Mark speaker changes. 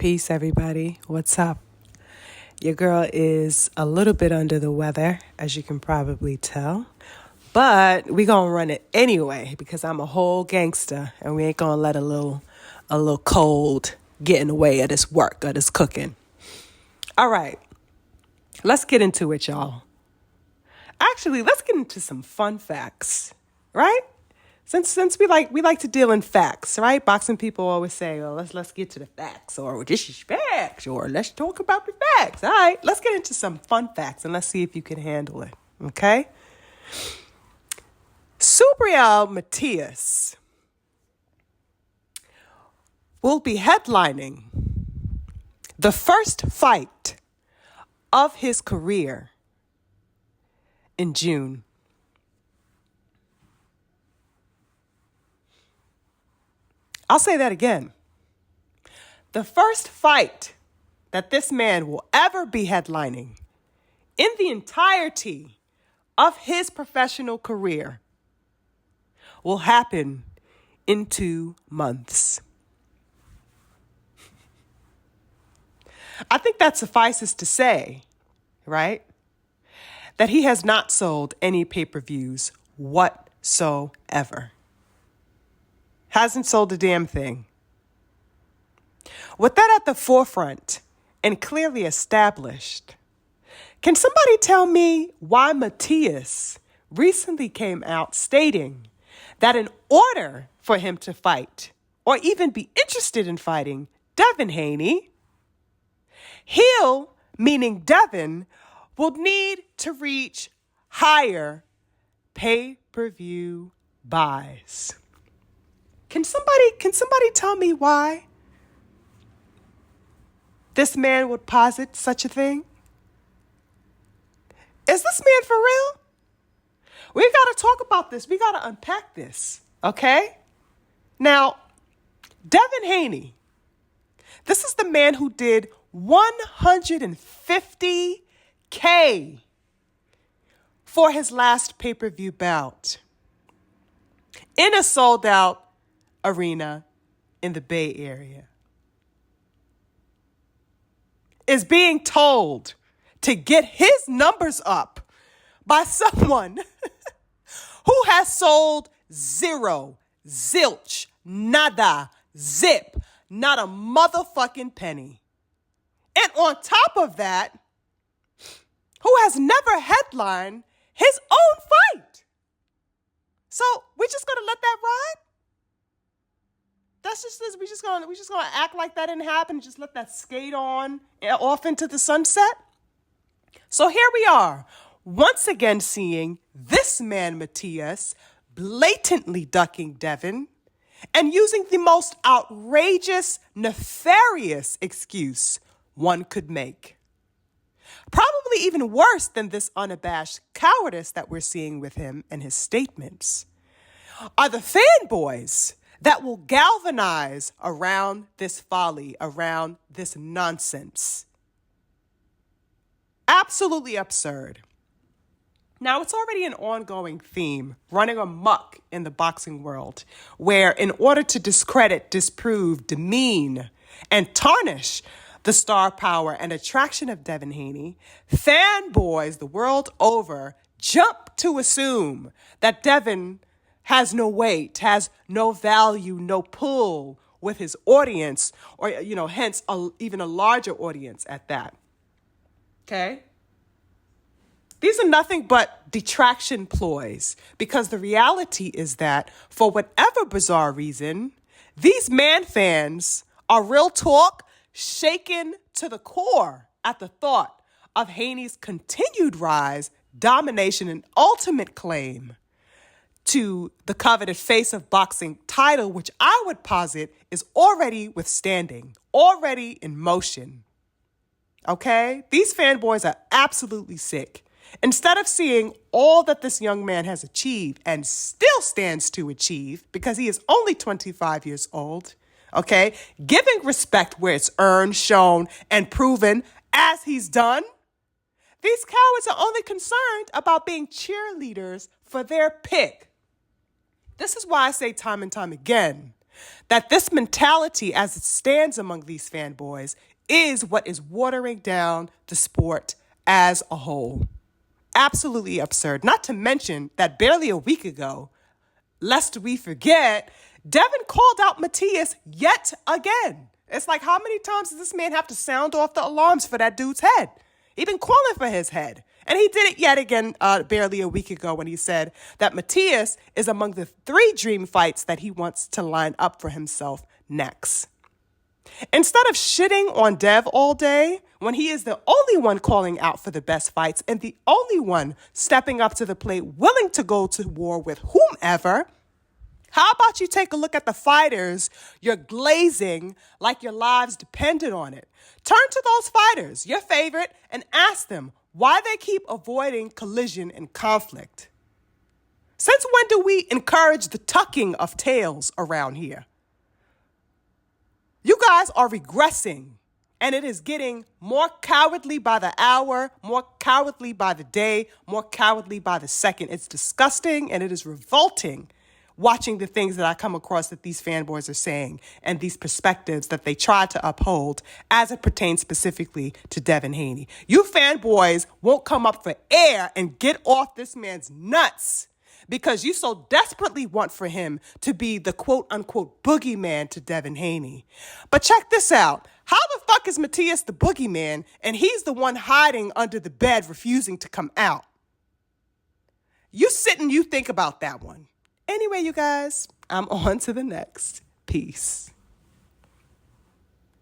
Speaker 1: Peace, everybody. What's up? Your girl is a little bit under the weather, as you can probably tell. But we gonna run it anyway because I'm a whole gangster and we ain't gonna let a little cold get in the way of this work, of this cooking. All right. Let's get into it, y'all. Actually, let's get into some fun facts, right? Since we like to deal in facts, right? Boxing people always say, "Oh, let's get to the facts," or "This is facts," or "Let's talk about the facts." All right, let's get into some fun facts and let's see if you can handle it. Okay. Subriel Matias will be headlining the first fight of his career in June. I'll say that again. The first fight that this man will ever be headlining in the entirety of his professional career will happen in 2 months. I think that suffices to say, right, that he has not sold any pay-per-views whatsoever. Hasn't sold a damn thing. With that at the forefront and clearly established, can somebody tell me why Matias recently came out stating that in order for him to fight or even be interested in fighting Devin Haney, he'll, meaning Devin, will need to reach higher pay-per-view buys? Can somebody tell me why this man would posit such a thing? Is this man for real? We've got to talk about this. We got to unpack this, okay? Now, Devin Haney, this is the man who did $150K for his last pay-per-view bout in a sold-out arena in the Bay Area, is being told to get his numbers up by someone who has sold zero, zilch, nada, zip, not a motherfucking penny. And on top of that, who has never headlined his own fight. So we're just gonna let that ride? That's just this. We just gonna act like that didn't happen and just let that skate on off into the sunset. So here we are, once again seeing this man Matias blatantly ducking Devin and using the most outrageous, nefarious excuse one could make. Probably even worse than this unabashed cowardice that we're seeing with him and his statements are the fanboys that will galvanize around this folly, around this nonsense. Absolutely absurd. Now, it's already an ongoing theme running amok in the boxing world, where in order to discredit, disprove, demean, and tarnish the star power and attraction of Devin Haney, fanboys the world over jump to assume that Devin has no weight, has no value, no pull with his audience, or, hence even a larger audience at that. Okay? These are nothing but detraction ploys, because the reality is that for whatever bizarre reason, these man fans are real talk shaken to the core at the thought of Haney's continued rise, domination, and ultimate claim to the coveted face of boxing title, which I would posit is already withstanding, already in motion. Okay? These fanboys are absolutely sick. Instead of seeing all that this young man has achieved and still stands to achieve, because he is only 25 years old, okay, giving respect where it's earned, shown, and proven as he's done, these cowards are only concerned about being cheerleaders for their pick. This is why I say time and time again That this mentality as it stands among these fanboys is what is watering down the sport as a whole. Absolutely absurd. Not to mention that barely a week ago, lest we forget, Devin called out Matias yet again. It's like, how many times does this man have to sound off the alarms for that dude's head? He been calling for his head. And he did it yet again barely a week ago when he said that Matias is among the 3 dream fights that he wants to line up for himself next. Instead of shitting on Dev all day, when he is the only one calling out for the best fights and the only one stepping up to the plate willing to go to war with whomever, how about you take a look at the fighters you're glazing like your lives depended on it? Turn to those fighters, your favorite, and ask them why they keep avoiding collision and conflict. Since when do we encourage the tucking of tails around here? You guys are regressing, and it is getting more cowardly by the hour, more cowardly by the day, more cowardly by the second. It's disgusting, and it is revolting watching the things that I come across that these fanboys are saying and these perspectives that they try to uphold as it pertains specifically to Devin Haney. You fanboys won't come up for air and get off this man's nuts because you so desperately want for him to be the quote-unquote boogeyman to Devin Haney. But check this out. How the fuck is Matias the boogeyman and he's the one hiding under the bed refusing to come out? You sit and you think about that one. Anyway, you guys, I'm on to the next. Peace.